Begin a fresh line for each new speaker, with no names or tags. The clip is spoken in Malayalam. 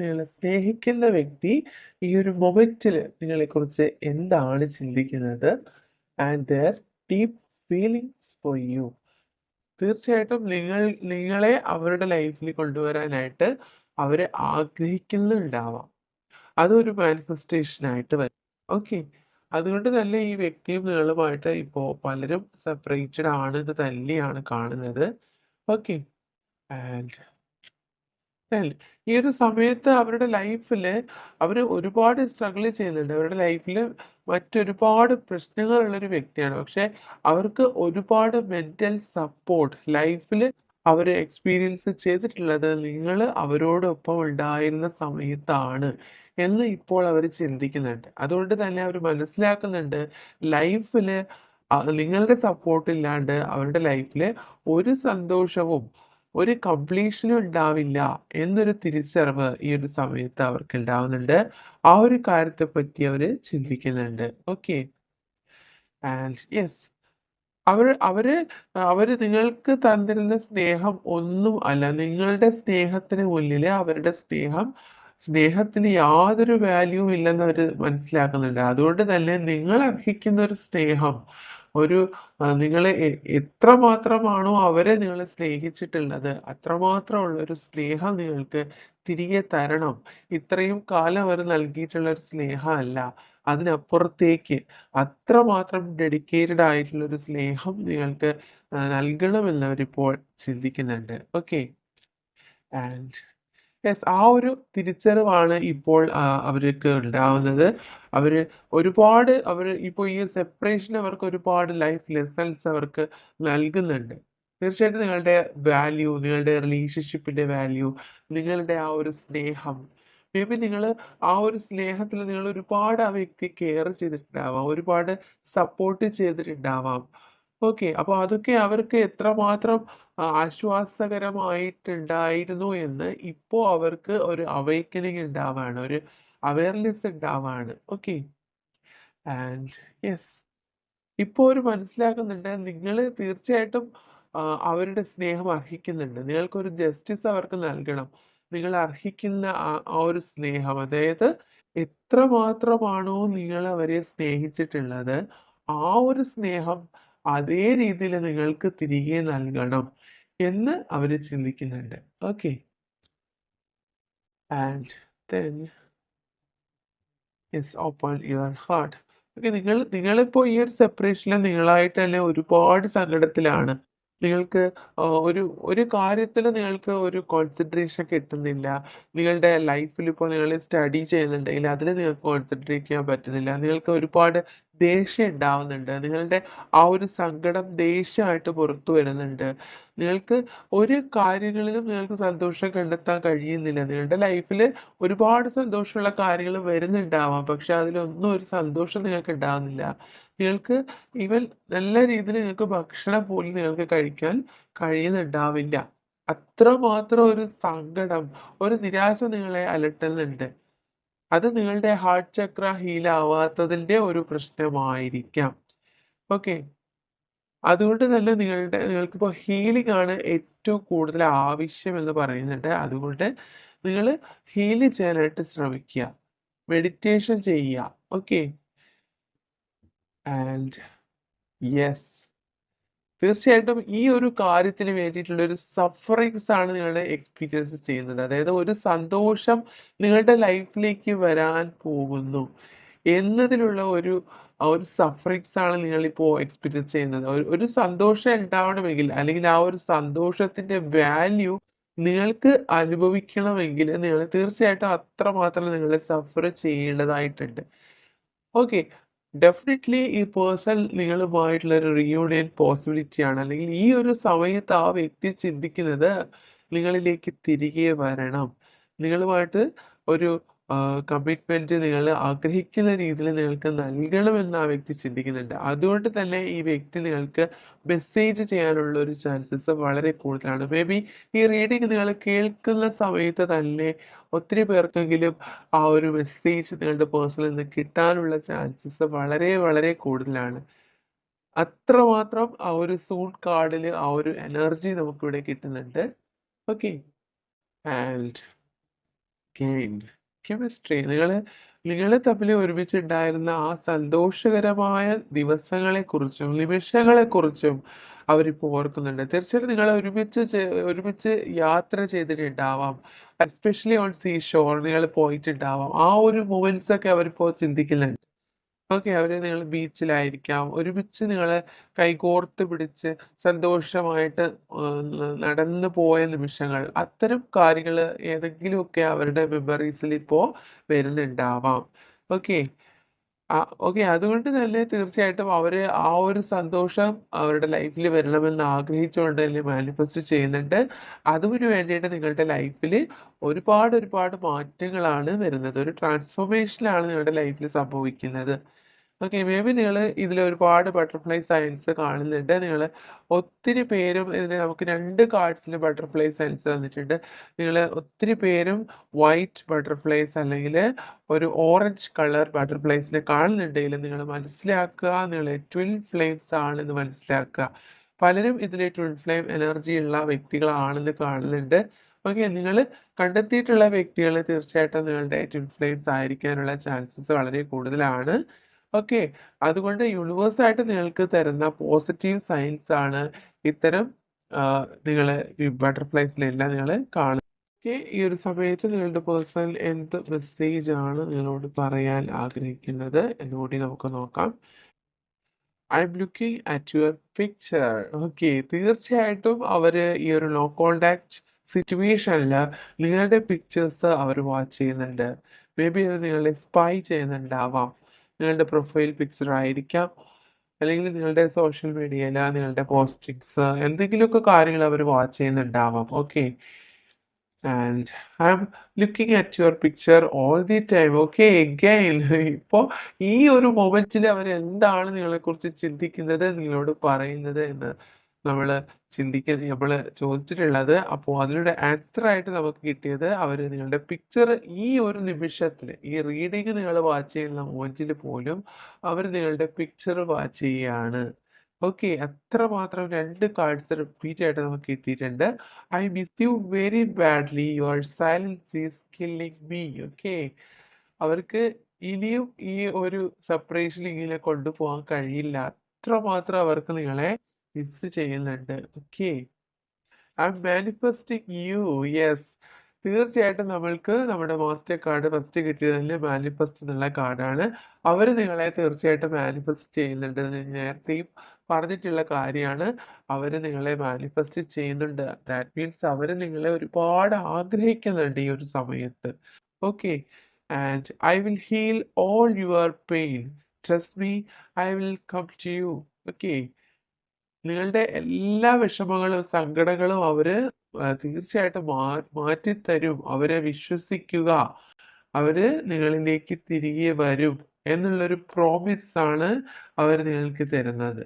നിങ്ങളെ സ്നേഹിക്കുന്ന വ്യക്തി ഈ ഒരു മൊമെന്റിൽ നിങ്ങളെക്കുറിച്ച് എന്താണ് ചിന്തിക്കുന്നത് and their deep feelings for you. തീർച്ചയായിട്ടും നിങ്ങളെ അവരുടെ ലൈഫിൽ കൊണ്ടുവരാനായിട്ട് അവര് ആഗ്രഹിക്കുന്നുണ്ടാവാം. അതൊരു മാനിഫെസ്റ്റേഷൻ ആയിട്ട് വരും. ഓക്കെ. അതുകൊണ്ട് തന്നെ ഈ വ്യക്തിയും നിങ്ങളുമായിട്ട് ഇപ്പോൾ പലരും സെപ്പറേറ്റഡ് ആണെന്ന് തന്നെയാണ് കാണുന്നത്. ഓക്കെ. ആൻഡ് വെൽ ഈ ഒരു സമയത്ത് അവരുടെ ലൈഫില് അവര് ഒരുപാട് സ്ട്രഗിൾ ചെയ്യുന്നുണ്ട്. അവരുടെ ലൈഫില് മറ്റൊരുപാട് പ്രശ്നങ്ങളുള്ളൊരു വ്യക്തിയാണ്. പക്ഷെ അവർക്ക് ഒരുപാട് മെന്റൽ സപ്പോർട്ട് ലൈഫില് അവര് എക്സ്പീരിയൻസ് ചെയ്തിട്ടുള്ളത് നിങ്ങള് അവരോടൊപ്പം ഉണ്ടായിരുന്ന സമയത്താണ് എന്ന് ഇപ്പോൾ അവര് ചിന്തിക്കുന്നുണ്ട്. അതുകൊണ്ട് തന്നെ അവര് മനസ്സിലാക്കുന്നുണ്ട് ലൈഫില് നിങ്ങളുടെ സപ്പോർട്ട് ഇല്ലാണ്ട് അവരുടെ ലൈഫില് ഒരു സന്തോഷവും ഒരു കംപ്ലീഷനും ഉണ്ടാവില്ല എന്നൊരു തിരിച്ചറിവ് ഈ ഒരു സമയത്ത് അവർക്ക് ഉണ്ടാവുന്നുണ്ട്. ആ ഒരു കാര്യത്തെ പറ്റി അവര് ചിന്തിക്കുന്നുണ്ട്. ഓക്കെ. And yes. അവര് അവര് അവര് നിങ്ങൾക്ക് തന്നിരുന്ന സ്നേഹം ഒന്നും അല്ല. നിങ്ങളുടെ സ്നേഹത്തിന് മുന്നില് അവരുടെ സ്നേഹത്തിന് യാതൊരു വാല്യൂവും ഇല്ലെന്ന് അവര് മനസ്സിലാക്കുന്നുണ്ട്. അതുകൊണ്ട് തന്നെ നിങ്ങൾ അർഹിക്കുന്ന ഒരു സ്നേഹം ഒരു നിങ്ങളെ എത്രമാത്രമാണോ അവരെ നിങ്ങള് സ്നേഹിച്ചിട്ടുള്ളത് അത്രമാത്രമുള്ള ഒരു സ്നേഹം നിങ്ങൾക്ക് തിരികെ തരണം. ഇത്രയും കാലം അവര് നൽകിയിട്ടുള്ള ഒരു സ്നേഹമല്ല. അതിനപ്പുറത്തേക്ക് അത്രമാത്രം ഡെഡിക്കേറ്റഡ് ആയിട്ടുള്ള ഒരു സ്നേഹം നിങ്ങൾക്ക് നൽകണമെന്ന് അവരിപ്പോൾ ചിന്തിക്കുന്നുണ്ട്. ഓക്കെ. ആൻഡ് യെസ്, ആ ഒരു തിരിച്ചറിവാണ് ഇപ്പോൾ അവർക്ക് ഉണ്ടാവുന്നത്. അവര് അവര് ഇപ്പോൾ ഈ സെപ്പറേഷൻ അവർക്ക് ഒരുപാട് ലൈഫ് ലെസൺസ് അവർക്ക് നൽകുന്നുണ്ട്. തീർച്ചയായിട്ടും നിങ്ങളുടെ വാല്യൂ, നിങ്ങളുടെ റിലേഷൻഷിപ്പിന്റെ വാല്യൂ, നിങ്ങളുടെ ആ ഒരു സ്നേഹം, മേ ബി ആ ഒരു സ്നേഹത്തിൽ നിങ്ങൾ ഒരുപാട് ആ വ്യക്തിയെ കെയർ ചെയ്തിട്ടുണ്ടാവാം, ഒരുപാട് സപ്പോർട്ട് ചെയ്തിട്ടുണ്ടാവാം. ഓക്കെ. അപ്പൊ അതൊക്കെ അവർക്ക് എത്രമാത്രം ആശ്വാസകരമായിട്ടുണ്ടായിരുന്നു എന്ന് ഇപ്പോ അവർക്ക് ഒരു അവേക്കനിങ് ഉണ്ടാവാണ്. ഒരു അവയർനെസ് ഉണ്ടാവാണ്. ഓക്കെ. And yes. ഇപ്പോ അവര് മനസ്സിലാക്കുന്നുണ്ട് നിങ്ങള് തീർച്ചയായിട്ടും അവരുടെ സ്നേഹം അർഹിക്കുന്നുണ്ട്. നിങ്ങൾക്കൊരു ജസ്റ്റിസ് അവർക്ക് നൽകണം. നിങ്ങൾ അർഹിക്കുന്ന ആ ഒരു സ്നേഹം, അതായത് എത്രമാത്രമാണോ നിങ്ങൾ അവരെ സ്നേഹിച്ചിട്ടുള്ളത്, ആ ഒരു സ്നേഹം അതേ രീതിയിൽ നിങ്ങൾക്ക് തിരികെ നൽകണം എന്ന് അവര് ചിന്തിക്കുന്നുണ്ട്. Okay. And then yes, open your heart. Okay. നിങ്ങളിപ്പോ ഈ ഒരു സെപ്പറേഷനിൽ നിങ്ങളായിട്ട് തന്നെ ഒരുപാട് സങ്കടത്തിലാണ്. നിങ്ങൾക്ക് ഒരു ഒരു കാര്യത്തില് നിങ്ങൾക്ക് ഒരു കോൺസെൻട്രേഷൻ കിട്ടുന്നില്ല. നിങ്ങളുടെ ലൈഫിൽ ഇപ്പോൾ നിങ്ങൾ സ്റ്റഡി ചെയ്യുന്നുണ്ടെങ്കിൽ അതില് നിങ്ങൾക്ക് കോൺസെൻട്രേറ്റ് ചെയ്യാൻ പറ്റുന്നില്ല. നിങ്ങൾക്ക് ഒരുപാട് ദേഷ്യം ഉണ്ടാവുന്നുണ്ട്. നിങ്ങളുടെ ആ ഒരു സങ്കടം ദേഷ്യമായിട്ട് പുറത്തു വരുന്നുണ്ട്. നിങ്ങൾക്ക് ഒരു കാര്യങ്ങളിലും നിങ്ങൾക്ക് സന്തോഷം കണ്ടെത്താൻ കഴിയുന്നില്ല. നിങ്ങളുടെ ലൈഫില് ഒരുപാട് സന്തോഷമുള്ള കാര്യങ്ങൾ വരുന്നുണ്ടാവാം. പക്ഷെ അതിലൊന്നും ഒരു സന്തോഷം നിങ്ങൾക്ക് ഉണ്ടാവുന്നില്ല. നിങ്ങൾക്ക് ഈവൻ നല്ല രീതിയിൽ നിങ്ങൾക്ക് ഭക്ഷണം പോലും നിങ്ങൾക്ക് കഴിക്കാൻ കഴിയുന്നുണ്ടാവില്ല. അത്രമാത്രം ഒരു സങ്കടം, ഒരു നിരാശ നിങ്ങളെ അലട്ടുന്നുണ്ട്. അത് നിങ്ങളുടെ ഹാർട്ട് ചക്ര ഹീൽ ആവാത്തതിന്റെ ഒരു പ്രശ്നമായിരിക്കാം. ഓക്കെ. അതുകൊണ്ട് തന്നെ നിങ്ങൾക്കിപ്പോ ഹീലിംഗ് ആണ് ഏറ്റവും കൂടുതൽ ആവശ്യം എന്ന് പറയുന്നുണ്ട്. അതുകൊണ്ട് നിങ്ങള് ഹീൽ ചെയ്യാനായിട്ട് ശ്രമിക്കുക. മെഡിറ്റേഷൻ ചെയ്യുക. ഓക്കെ. And yes. തീർച്ചയായിട്ടും ഈ ഒരു കാര്യത്തിന് വേണ്ടിയിട്ടുള്ള ഒരു സഫറിങ്സ് ആണ് നിങ്ങളുടെ എക്സ്പീരിയൻസ് ചെയ്യുന്നത്. അതായത് ഒരു സന്തോഷം നിങ്ങളുടെ ലൈഫിലേക്ക് വരാൻ പോകുന്നു എന്നതിലുള്ള ഒരു സഫറിങ്സ് ആണ് നിങ്ങളിപ്പോ എക്സ്പീരിയൻസ് ചെയ്യുന്നത്. ഒരു സന്തോഷം ഉണ്ടാവണമെങ്കിൽ അല്ലെങ്കിൽ ആ ഒരു സന്തോഷത്തിന്റെ വാല്യൂ നിങ്ങൾക്ക് അനുഭവിക്കണമെങ്കിൽ നിങ്ങൾ തീർച്ചയായിട്ടും അത്രമാത്രം നിങ്ങൾ സഫർ ചെയ്യേണ്ടതായിട്ടുണ്ട്. ഓക്കെ. ഡെഫിനിറ്റ്ലി ഈ പേഴ്സൺ നിങ്ങളുമായിട്ടുള്ള ഒരു റിയൂണിയൻ പോസിബിലിറ്റി ആണ്. അല്ലെങ്കിൽ ഈ ഒരു സമയത്ത് ആ വ്യക്തി ചിന്തിക്കുന്നത് നിങ്ങളിലേക്ക് തിരികെ വരണം. നിങ്ങളുമായിട്ട് ഒരു കമ്മിറ്റ്മെന്റ് നിങ്ങൾ ആഗ്രഹിക്കുന്ന രീതിയിൽ നിങ്ങൾക്ക് നൽകണമെന്ന് ആ വ്യക്തി ചിന്തിക്കുന്നുണ്ട്. അതുകൊണ്ട് തന്നെ ഈ വ്യക്തി നിങ്ങൾക്ക് മെസ്സേജ് ചെയ്യാനുള്ള ഒരു ചാൻസസ് വളരെ കൂടുതലാണ്. മേ ബി ഈ റീഡിംഗ് നിങ്ങൾ കേൾക്കുന്ന സമയത്ത് തന്നെ ഒത്തിരി പേർക്കെങ്കിലും ആ ഒരു മെസ്സേജ് നിങ്ങളുടെ പേഴ്സണിൽ നിന്ന് കിട്ടാനുള്ള ചാൻസസ് വളരെ വളരെ കൂടുതലാണ്. അത്രമാത്രം ആ ഒരു സൂൺ കാർഡില് ആ ഒരു എനർജി നമുക്കിവിടെ കിട്ടുന്നുണ്ട്. ഓക്കെ. And gained chemistry. നിങ്ങൾ തമ്മിൽ ഒരുമിച്ചുണ്ടായിരുന്ന ആ സന്തോഷകരമായ ദിവസങ്ങളെക്കുറിച്ചും നിമിഷങ്ങളെക്കുറിച്ചും അവരിപ്പോൾ ഓർക്കുന്നുണ്ട്. തീർച്ചയായിട്ടും നിങ്ങൾ ഒരുമിച്ച് യാത്ര ചെയ്തിട്ടുണ്ടാവാം. എസ്പെഷ്യലി ഓൺ സീ ഷോർ നിങ്ങൾ പോയിട്ടുണ്ടാവാം. ആ ഒരു മൊമെന്റ്സ് ഒക്കെ അവരിപ്പോൾ ചിന്തിക്കുന്നുണ്ട്. ഓക്കെ. നിങ്ങൾ ബീച്ചിലായിരിക്കാം. ഒരുമിച്ച് കൈകോർത്ത് പിടിച്ച് സന്തോഷമായിട്ട് നടന്നു പോയ നിമിഷങ്ങൾ. അത്തരം കാര്യങ്ങള് ഏതെങ്കിലുമൊക്കെ അവരുടെ മെമ്മറീസിൽ ഇപ്പോ വരുന്നുണ്ടാവാം. ഓക്കെ. ഓക്കെ. അതുകൊണ്ട് തന്നെ തീർച്ചയായിട്ടും അവര് ആ ഒരു സന്തോഷം അവരുടെ ലൈഫിൽ വരണമെന്ന് ആഗ്രഹിച്ചുകൊണ്ട് തന്നെ മാനിഫെസ്റ്റ് ചെയ്യുന്നുണ്ട്. അതിനു വേണ്ടിയിട്ട് നിങ്ങളുടെ ലൈഫില് ഒരുപാട് മാറ്റങ്ങളാണ് വരുന്നത്. ഒരു ട്രാൻസ്ഫോർമേഷനാണ് നിങ്ങളുടെ ലൈഫിൽ സംഭവിക്കുന്നത്. ഓക്കെ. മേ ബി ഇതിൽ ഒരുപാട് ബട്ടർഫ്ലൈ സയൻസ് കാണുന്നുണ്ട്. ഒത്തിരി പേരും നമുക്ക് 2 കാർഡ്സിൽ ബട്ടർഫ്ലൈ സയൻസ് തന്നിട്ടുണ്ട്. ഒത്തിരി പേരും വൈറ്റ് ബട്ടർഫ്ലൈസ് അല്ലെങ്കിൽ ഒരു ഓറഞ്ച് കളർ ബട്ടർഫ്ലൈസിനെ കാണുന്നുണ്ടെങ്കിൽ നിങ്ങൾ മനസ്സിലാക്കുക, ട്വിൻ ഫ്ലെയിംസ് ആണെന്ന് മനസ്സിലാക്കുക. പലരും ഇതിലെ ട്വിൻ ഫ്ലെയിം എനർജി ഉള്ള വ്യക്തികളാണെന്ന് കാണുന്നുണ്ട്. ഓക്കെ. കണ്ടെത്തിയിട്ടുള്ള വ്യക്തികൾ തീർച്ചയായിട്ടും നിങ്ങളുടെ ട്വിൻ ഫ്ലെയിംസ് ആയിരിക്കാനുള്ള ചാൻസസ് വളരെ കൂടുതലാണ്. ഓക്കെ. അതുകൊണ്ട് യൂണിവേഴ്സായിട്ട് നിങ്ങൾക്ക് തരുന്ന പോസിറ്റീവ് സൈൻസ് ആണ് ഇത്തരം ഈ ബട്ടർഫ്ലൈസിലെല്ലാം കാണുന്നത്. ഓക്കെ. ഈ ഒരു സമയത്ത് നിങ്ങളുടെ പേഴ്സൺ എന്ത് മെസ്സേജ് ആണ് നിങ്ങളോട് പറയാൻ ആഗ്രഹിക്കുന്നത് എന്നുകൂടി നമുക്ക് നോക്കാം. I am looking at your picture. Okay. തീർച്ചയായിട്ടും അവര് ഈ ഒരു നോ കോണ്ടാക്ട് സിറ്റുവേഷനിൽ നിങ്ങളുടെ പിക്ചേഴ്സ് അവർ വാച്ച് ചെയ്യുന്നുണ്ട്. മേ ബി അത് നിങ്ങളെ സ്പൈ ചെയ്യുന്നുണ്ടാവാം. നിങ്ങളുടെ പ്രൊഫൈൽ പിക്ചർ ആയിരിക്കാം. അല്ലെങ്കിൽ നിങ്ങളുടെ സോഷ്യൽ മീഡിയയിൽ നിങ്ങളുടെ പോസ്റ്റിങ്സ് എന്തെങ്കിലുമൊക്കെ കാര്യങ്ങൾ അവർ വാച്ച് ചെയ്യുന്നുണ്ടാവാം. Okay. And I am looking at your picture all the time. Okay. Again ഇപ്പോൾ ഈ ഒരു മൊമെന്റിൽ അവർ എന്താണ് നിങ്ങളെക്കുറിച്ച് ചിന്തിക്കുന്നത്, നിങ്ങളോട് പറയുന്നത് എന്ന് നമ്മൾ ചോദിച്ചിട്ടുള്ളത്. അപ്പോൾ അതിനുള്ള ആൻസർ ആയിട്ട് നമുക്ക് കിട്ടിയത് നിങ്ങളുടെ പിക്ചർ ഈ ഒരു നിമിഷത്തിൽ ഈ റീഡിങ് നിങ്ങൾ വാച്ച് ചെയ്യുന്ന മൊമെന്റിൽ പോലും അവർ നിങ്ങളുടെ പിക്ചർ വാച്ച് ചെയ്യുകയാണ്. ഓക്കെ. അത്രമാത്രം 2 കാർഡ്സ് റിപ്പീറ്റ് ആയിട്ട് നമുക്ക് കിട്ടിയിട്ടുണ്ട്. I miss you very badly. Your silence is killing me. Okay. അവർക്ക് ഇനിയും ഈ ഒരു സെപ്പറേഷൻ ഇങ്ങനെ കൊണ്ടുപോകാൻ കഴിയില്ല. അത്രമാത്രം അവർക്ക് നിങ്ങളെ മിസ് ചെയ്യുന്നുണ്ട്. Okay. I am manifesting you. Yes. തീർച്ചയായിട്ടും നമ്മൾക്ക് നമ്മുടെ മാസ്റ്റർ കാർഡ് ഫസ്റ്റ് കിട്ടിയത് തന്നെ മാനിഫെസ്റ്റ് എന്നുള്ള കാർഡാണ്. അവർ നിങ്ങളെ തീർച്ചയായിട്ടും മാനിഫെസ്റ്റ് ചെയ്യുന്നുണ്ട്. നേരത്തെയും പറഞ്ഞിട്ടുള്ള കാര്യമാണ്. അവർ നിങ്ങളെ മാനിഫെസ്റ്റ് ചെയ്യുന്നുണ്ട്. ദാറ്റ് മീൻസ് അവർ നിങ്ങളെ ഒരുപാട് ആഗ്രഹിക്കുന്നുണ്ട് ഈ ഒരു സമയത്ത്. Okay. And I will heal all your pain. Trust me, I will come to you. Okay. നിങ്ങളുടെ എല്ലാ വിഷമങ്ങളും സങ്കടങ്ങളും അവര് തീർച്ചയായിട്ടും മാറ്റിത്തരും. അവരെ വിശ്വസിക്കുക. അവര് നിങ്ങളിലേക്ക് തിരികെ വരും എന്നുള്ളൊരു പ്രോമിസ് ആണ് അവര് നിങ്ങൾക്ക് തരുന്നത്.